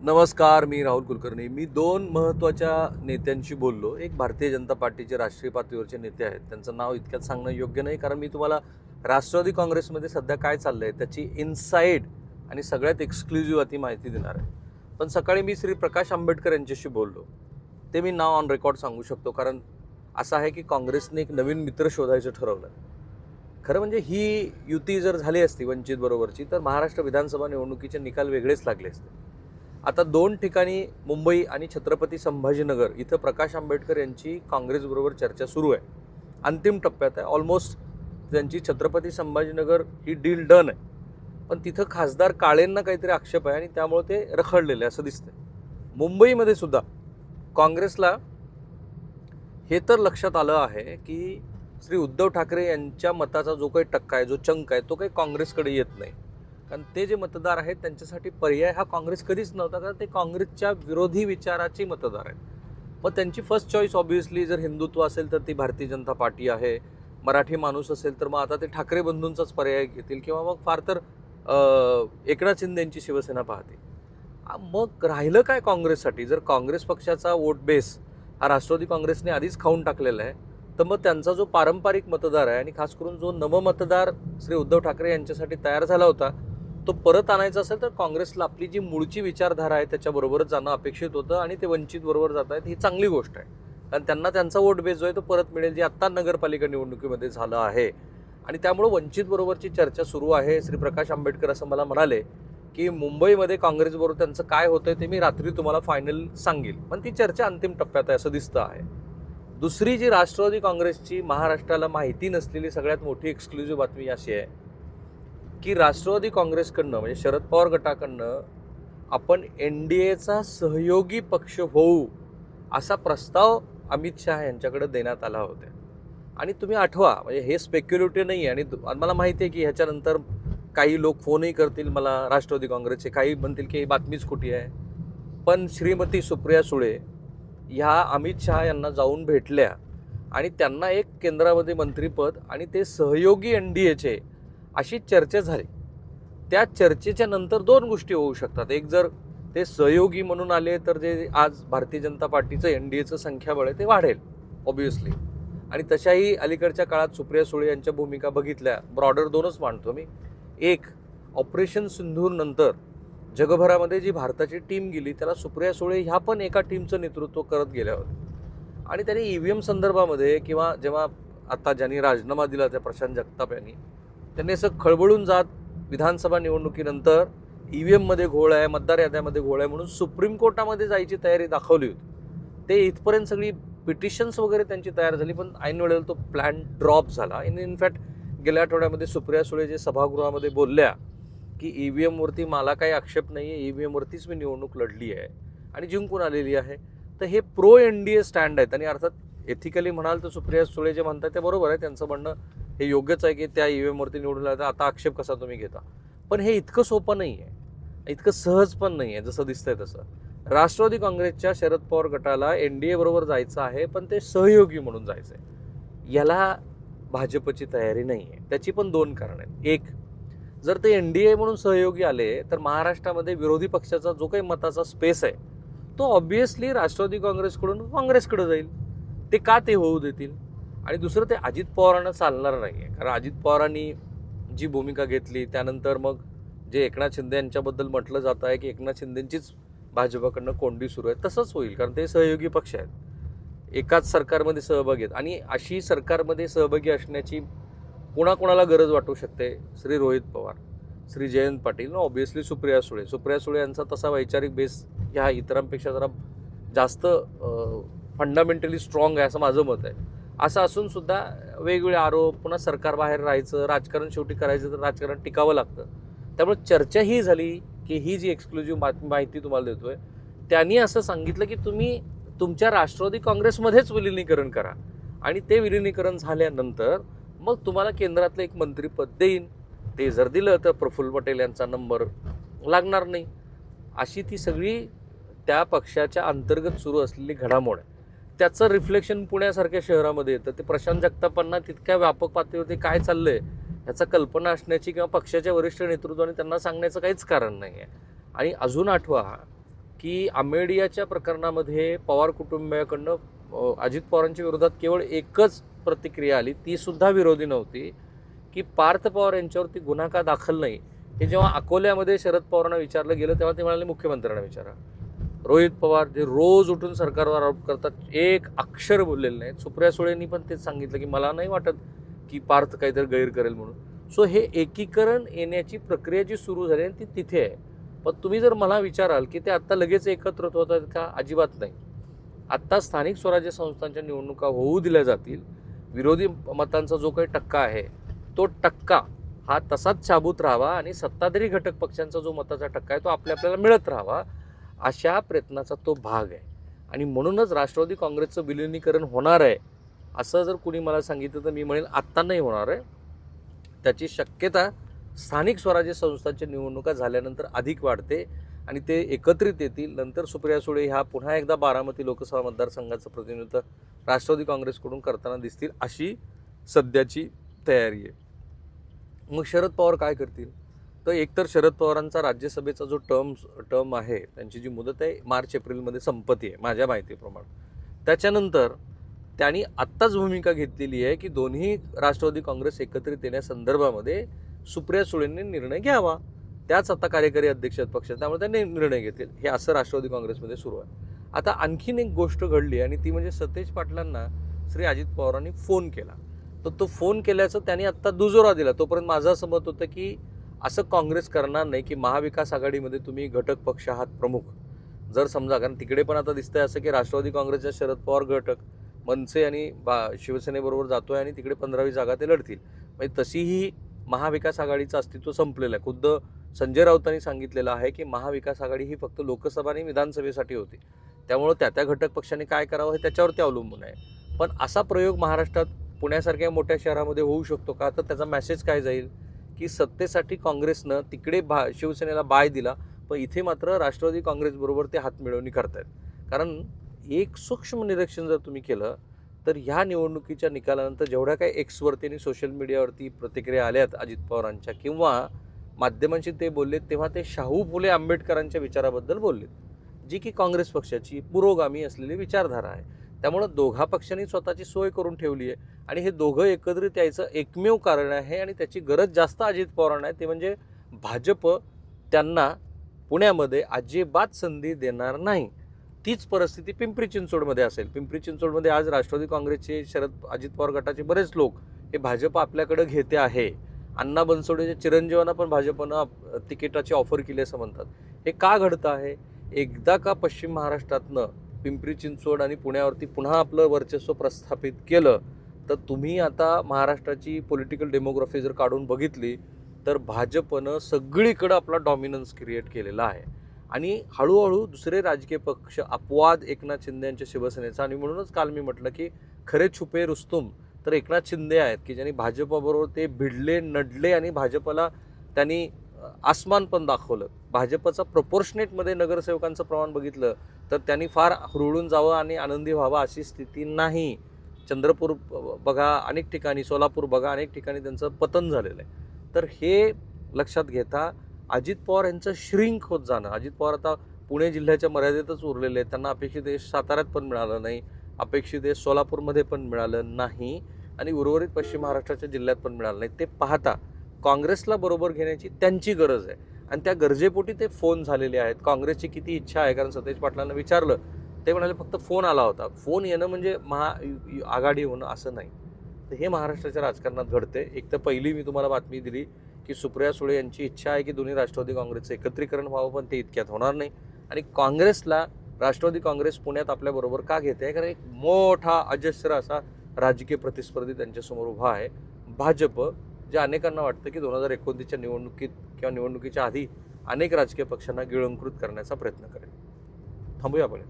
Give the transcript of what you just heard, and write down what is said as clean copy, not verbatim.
नमस्कार, मी राहुल कुलकर्णी. मी दोन महत्त्वाच्या नेत्यांशी बोललो. एक भारतीय जनता पार्टीचे राष्ट्रीय पातळीवरचे नेते आहेत. त्यांचं नाव इतक्यात सांगणं योग्य नाही, कारण मी तुम्हाला राष्ट्रवादी काँग्रेसमध्ये सध्या काय चाललं आहे त्याची इनसाईड आणि सगळ्यात एक्सक्लुझिव्ह ती माहिती देणार आहे. पण सकाळी मी श्री प्रकाश आंबेडकर यांच्याशी बोललो. ते मी नाव ऑन रेकॉर्ड सांगू शकतो, कारण असं आहे की काँग्रेसने एक नवीन मित्र शोधायचं ठरवलं. खरं म्हणजे ही युती जर झाली असती वंचित बरोबरची, तर महाराष्ट्र विधानसभा निवडणुकीचे निकाल वेगळेच लागले असते. आता दोन ठिकाणी मुंबई आणि छत्रपती संभाजीनगर इथं प्रकाश आंबेडकर यांची काँग्रेसबरोबर चर्चा सुरू आहे. अंतिम टप्प्यात आहे. ऑलमोस्ट त्यांची छत्रपती संभाजीनगर ही डील डन आहे. पण तिथं खासदार काळेंना काहीतरी आक्षेप आहे आणि त्यामुळे ते रखडलेले असं दिसतंय. मुंबईमध्ये सुद्धा काँग्रेसला हे तर लक्षात आलं आहे की श्री उद्धव ठाकरे यांच्या मताचा जो काही टक्का आहे, जो चंक आहे, तो काही काँग्रेसकडे येत नाही. कारण ते जे मतदार आहेत त्यांच्यासाठी पर्याय हा काँग्रेस कधीच नव्हता, कारण ते काँग्रेसच्या विरोधी विचाराचे मतदार आहेत. मग त्यांची फर्स्ट चॉईस ऑब्व्हियसली जर हिंदुत्व असेल तर ती भारतीय जनता पार्टी आहे. मराठी माणूस असेल तर मग आता ते ठाकरे बंधूंचाच पर्याय घेतील, किंवा मग फार तर एकनाथ शिंदे यांची शिवसेना पाहते. मग राहिलं काय काँग्रेससाठी? जर काँग्रेस पक्षाचा वोट बेस हा राष्ट्रवादी काँग्रेसने आधीच खाऊन टाकलेला आहे, तर मग त्यांचा जो पारंपरिक मतदार आहे आणि खास करून जो नवमतदार श्री उद्धव ठाकरे यांच्यासाठी तयार झाला होता, तो परत आणायचा असेल तर काँग्रेसला आपली जी मूळची विचारधारा आहे त्याच्याबरोबरच जाणं अपेक्षित होतं. आणि ते वंचित बरोबर जात आहेत ही चांगली गोष्ट आहे, कारण त्यांना त्यांचा वोट बेस जो आहे तो परत मिळेल, जे आत्ता नगरपालिका निवडणुकीमध्ये झालं आहे. आणि त्यामुळं वंचित बरोबरची चर्चा सुरू आहे. श्री प्रकाश आंबेडकर असं मला म्हणाले की मुंबईमध्ये काँग्रेसबरोबर त्यांचं काय होतंय ते मी रात्री तुम्हाला फायनल सांगेल, पण ती चर्चा अंतिम टप्प्यात आहे असं दिसतं आहे. दुसरी जी राष्ट्रवादी काँग्रेसची महाराष्ट्राला माहिती नसलेली सगळ्यात मोठी एक्सक्लुझिव्ह बातमी अशी आहे की राष्ट्रवादी काँग्रेसकडनं म्हणजे शरद पवार गटाकडनं आपण NDAचा सहयोगी पक्ष होऊ असा प्रस्ताव अमित शहा यांच्याकडे देण्यात आला होता. आणि तुम्ही आठवा, म्हणजे हे स्पेक्युलेटिव्ह नाही आहे. आणि मला माहिती आहे की ह्याच्यानंतर काही लोक फोनही करतील मला राष्ट्रवादी काँग्रेसचे, काही म्हणतील की ही बातमीच खोटी आहे. पण श्रीमती सुप्रिया सुळे ह्या अमित शहा यांना जाऊन भेटल्या आणि त्यांना एक केंद्रामध्ये मंत्रिपद आणि ते सहयोगी NDAचे अशी चर्चा झाली. त्या चर्चेच्या नंतर दोन गोष्टी होऊ शकतात. एक, जर ते सहयोगी म्हणून आले तर जे आज भारतीय जनता पार्टीचं NDAचं संख्याबळ आहे ते वाढेल ऑब्व्हियसली. आणि तशाही अलीकडच्या काळात सुप्रिया सुळे यांच्या भूमिका बघितल्या, ब्रॉडर दोनच मांडतो मी. एक, ऑपरेशन सिंधूर नंतर जगभरामध्ये जी भारताची टीम गेली त्याला सुप्रिया सुळे ह्या पण एका टीमचं नेतृत्व करत गेल्या होत्या. आणि त्यांनी EVM संदर्भामध्ये, किंवा जेव्हा आता ज्यांनी राजीनामा दिला त्या प्रशांत जगताप यांनी, त्यांनी असं खळबळून जात विधानसभा निवडणुकीनंतर EVMमध्ये घोळ आहे, मतदार याद्यामध्ये घोळ आहे म्हणून सुप्रीम कोर्टामध्ये जायची तयारी दाखवली होती. ते इथपर्यंत सगळी पिटिशन्स वगैरे त्यांची तयार झाली, पण ऐन वेळेला तो प्लॅन ड्रॉप झाला. इनफॅक्ट गेल्या आठवड्यामध्ये सुप्रिया सुळे जे सभागृहामध्ये बोलल्या की EVMवरती मला काही आक्षेप नाही आहे, EVMवरतीच मी निवडणूक लढली आहे आणि जिंकून आलेली आहे. तर हे प्रो NDA स्टँड आहेत. आणि अर्थात एथिकली म्हणाल तर सुप्रिया सुळे जे म्हणतात ते बरोबर आहे, त्यांचं म्हणणं हे योग्यच आहे की त्या EVMवरती निवडून आलं, आता आक्षेप कसा तुम्ही घेता. पण हे इतकं सोपं नाही आहे, इतकं सहज पण नाही आहे जसं दिसतंय तसं. राष्ट्रवादी काँग्रेसच्या शरद पवार गटाला NDA बरोबर जायचं आहे, पण ते सहयोगी म्हणून जायचं आहे. याला भाजपची तयारी नाही आहे. त्याची पण दोन कारणं आहेत. एक, जर ते NDA म्हणून सहयोगी आले तर महाराष्ट्रामध्ये विरोधी पक्षाचा जो काही मताचा स्पेस आहे तो ऑब्व्हियसली राष्ट्रवादी काँग्रेसकडून काँग्रेसकडे जाईल. ते का ते होऊ देतील? आणि दुसरं, ते अजित पवारांना चालणार नाही आहे, कारण अजित पवारांनी जी भूमिका घेतली त्यानंतर मग जे एकनाथ शिंदे यांच्याबद्दल म्हटलं जात आहे की एकनाथ शिंदेंचीच भाजपकडनं कोंडी सुरू आहे, तसंच होईल, कारण ते सहयोगी पक्ष आहेत, एकाच सरकारमध्ये सहभागी आहेत. आणि अशी सरकारमध्ये सहभागी असण्याची कोणाकोणाला गरज वाटू शकते? श्री रोहित पवार, श्री जयंत पाटील, ऑब्व्हियसली सुप्रिया सुळे. सुप्रिया सुळे यांचा तसा वैचारिक बेस ह्या इतरांपेक्षा जरा जास्त फंडामेंटली स्ट्रॉंग आहे असं माझं मत आहे. असं असून सुद्धा वेगवेगळे आरोप, पुन्हा सरकार बाहेर राहायचं, राजकारण शेवटी करायचं तर राजकारण टिकावं लागतं. त्यामुळे चर्चा ही झाली की ही जी एक्सक्लुझिव्ह माहिती तुम्हाला देतोय, त्यांनी असं सांगितलं की तुम्ही तुमच्या राष्ट्रवादी काँग्रेसमध्येच विलिनीकरण करा आणि ते विलिनीकरण झाल्यानंतर मग तुम्हाला केंद्रातलं एक मंत्रिपद देईन. ते जर दिलं तर प्रफुल्ल पटेल यांचा नंबर लागणार नाही. अशी ती सगळी त्या पक्षाच्या अंतर्गत सुरू असलेली घडामोड आहे. त्याचं रिफ्लेक्शन पुण्यासारख्या शहरामध्ये येतं. ते प्रशांत जगतापांना तितक्या व्यापक पातळीवरती काय चाललंय याचा कल्पना असण्याची किंवा पक्षाच्या वरिष्ठ नेतृत्वाने त्यांना सांगण्याचं काहीच कारण नाही आहे. आणि अजून आठवा की आमेडियाच्या प्रकरणामध्ये पवार कुटुंबियाकडनं अजित पवारांच्या विरोधात केवळ एकच प्रतिक्रिया आली, ती सुद्धा विरोधी नव्हती, की पार्थ पवार यांच्यावरती गुन्हा का दाखल नाही. हे जेव्हा अकोल्यामध्ये शरद पवारांना विचारलं गेलं तेव्हा ते म्हणाले मुख्यमंत्र्यांना विचारा. रोहित पवार जे रोज उठून सरकारवर आरोप करतात, एक अक्षर बोललेले नाहीत. सुप्रिया सुळेंनी पण तेच सांगितलं की मला नाही वाटत की पार्थ काहीतरी गैर करेल म्हणून. सो हे एकीकरण येण्याची प्रक्रिया जी सुरू झाली ती तिथे आहे. पण तुम्ही जर मला विचाराल की ते आत्ता लगेच एकत्र होतात का, अजिबात नाही. आत्ता स्थानिक स्वराज्य संस्थांच्या निवडणुका होऊ दिल्या जातील. विरोधी मतांचा जो काही टक्का आहे तो टक्का हा तसाच शाबूत राहावा आणि सत्ताधारी घटक पक्षांचा जो मताचा टक्का आहे तो आपल्याला मिळत राहावा, अशा प्रयत्नाचा तो भाग आहे. आणि म्हणूनच राष्ट्रवादी काँग्रेसचं विलिनीकरण होणार आहे असं जर कुणी मला सांगितलं तर मी म्हणेल आत्ता नाही होणार आहे. त्याची शक्यता स्थानिक स्वराज्य संस्थांच्या निवडणुका झाल्यानंतर अधिक वाढते आणि ते एकत्रित येतील. नंतर सुप्रिया सुळे ह्या पुन्हा एकदा बारामती लोकसभा मतदारसंघाचं प्रतिनिधित्व राष्ट्रवादी काँग्रेसकडून करताना दिसतील, अशी सध्याची तयारी आहे. मग शरद पवार काय करतील, तर एकतर शरद पवारांचा राज्यसभेचा जो टर्म आहे, त्यांची जी मुदत आहे मार्च एप्रिलमध्ये संपती आहे माझ्या माहितीप्रमाणे. त्याच्यानंतर त्यांनी आत्ताच भूमिका घेतलेली आहे की दोन्ही राष्ट्रवादी काँग्रेस एकत्रित येण्यासंदर्भामध्ये सुप्रिया सुळेंनी निर्णय घ्यावा. त्याच आता कार्यकारी अध्यक्ष आहेत पक्षाचे, त्यामुळे त्यांनी निर्णय घेतील, हे असं राष्ट्रवादी काँग्रेसमध्ये सुरू आहे. आता आणखीन एक गोष्ट घडली आणि ती म्हणजे सतेज पाटलांना श्री अजित पवारांनी फोन केला. तर तो फोन केल्याचं त्यांनी आत्ता दुजोरा दिला. तोपर्यंत माझं असं मत होतं की असं काँग्रेस करणार नाही की महाविकास आघाडीमध्ये तुम्ही घटक पक्ष आहात प्रमुख. जर समजा, कारण तिकडे पण आता दिसतंय असं की राष्ट्रवादी काँग्रेसच्या शरद पवार घटक मनसे आणि शिवसेनेबरोबर जातोय आणि तिकडे 15-20 जागा ते लढतील. म्हणजे तशीही महाविकास आघाडीचं अस्तित्व संपलेलं आहे. खुद्द संजय राऊतांनी सांगितलेलं आहे की महाविकास आघाडी ही फक्त लोकसभा आणि विधानसभेसाठी होती, त्यामुळं त्या घटक पक्षांनी काय करावं हे त्याच्यावरती अवलंबून आहे. पण असा प्रयोग महाराष्ट्रात पुण्यासारख्या मोठ्या शहरामध्ये होऊ शकतो का, तर त्याचा मेसेज काय जाईल की सत्तेसाठी काँग्रेसनं तिकडे शिवसेनेला बाय दिला, पण इथे मात्र राष्ट्रवादी काँग्रेसबरोबर ते हातमिळवणी करतायत. कारण एक सूक्ष्म निरीक्षण जर तुम्ही केलं तर ह्या निवडणुकीच्या निकालानंतर जेवढ्या काही एक्सवरती आणि सोशल मीडियावरती प्रतिक्रिया आल्यात अजित पवारांच्या किंवा माध्यमांशी ते बोललेत, तेव्हा ते शाहू फुले आंबेडकरांच्या विचाराबद्दल बोललेत, जी की काँग्रेस पक्षाची पुरोगामी असलेली विचारधारा आहे. त्यामुळं दोघा पक्षांनी स्वतःची सोय करून ठेवली आहे आणि हे दोघं एकत्रित यायचं एकमेव कारण आहे आणि त्याची गरज जास्त अजित पवारांना आहे, ते म्हणजे भाजप त्यांना पुण्यामध्ये अजिबात संधी देणार नाही. तीच परिस्थिती पिंपरी चिंचवडमध्ये असेल. पिंपरी चिंचवडमध्ये आज राष्ट्रवादी काँग्रेसचे अजित पवार गटाचे बरेच लोक हे भाजप आपल्याकडे घेते आहे. अण्णा बनसोडेच्या चिरंजीवांना पण भाजपनं तिकिटाची ऑफर केली असं म्हणतात. हे का घडतं आहे, एकदा का पश्चिम महाराष्ट्रातनं पिंपरी चिंचवड आणि पुण्यावरती पुन्हा आपलं वर्चस्व प्रस्थापित केलं तर तुम्ही आता महाराष्ट्राची पॉलिटिकल डेमोग्राफी जर काढून बघितली तर भाजपनं सगळीकडं आपला डॉमिनन्स क्रिएट केलेला आहे आणि हळूहळू दुसरे राजकीय पक्ष अपवाद एकनाथ शिंदे यांच्या शिवसेनेचा. आणि म्हणूनच काल मी म्हटलं की खरे छुपे रुस्तुम तर एकनाथ शिंदे आहेत की ज्यांनी भाजपाबरोबर ते भिडले नडले आणि भाजपला त्यांनी आसमान पण दाखवलं. भाजपचा प्रपोर्शनेटमध्ये नगरसेवकांचं प्रमाण बघितलं तर त्यांनी फार हुरळून जावं आणि आनंदी व्हावा अशी स्थिती नाही. चंद्रपूर बघा, अनेक ठिकाणी, सोलापूर बघा, अनेक ठिकाणी त्यांचं पतन झालेलं आहे. तर हे लक्षात घेता अजित पवार यांचं श्रिंक होत जाणं, अजित पवार आता पुणे जिल्ह्याच्या मर्यादेतच उरलेले आहेत. त्यांना अपेक्षित यश साताऱ्यात पण मिळालं नाही, अपेक्षित यश सोलापूरमध्ये पण मिळालं नाही आणि उर्वरित पश्चिम महाराष्ट्राच्या जिल्ह्यात पण मिळालं नाही. ते पाहता काँग्रेसला बरोबर घेण्याची त्यांची गरज आहे आणि त्या गरजेपोटी ते फोन झालेले आहेत. काँग्रेसची किती इच्छा आहे, कारण सतेज पाटलांना विचारलं ते म्हणाले फक्त फोन आला होता. फोन येणं म्हणजे आघाडी होणं असं नाही. तर हे महाराष्ट्राच्या राजकारणात घडते. एक तर पहिली मी तुम्हाला बातमी दिली की सुप्रिया सुळे यांची इच्छा आहे की दोन्ही राष्ट्रवादी काँग्रेसचं एकत्रीकरण व्हावं, पण ते इतक्यात होणार नाही. आणि काँग्रेसला राष्ट्रवादी काँग्रेस पुण्यात आपल्याबरोबर का घेते, कारण एक मोठा अजस्र असा राजकीय प्रतिस्पर्धी त्यांच्यासमोर उभा आहे भाजप, जे अनेकांना वाटतं की 2029च्या निवडणुकीत किंवा निवडणुकीच्या आधी अनेक राजकीय पक्षांना गिळंकृत करण्याचा प्रयत्न करेल. थांबूया आपण.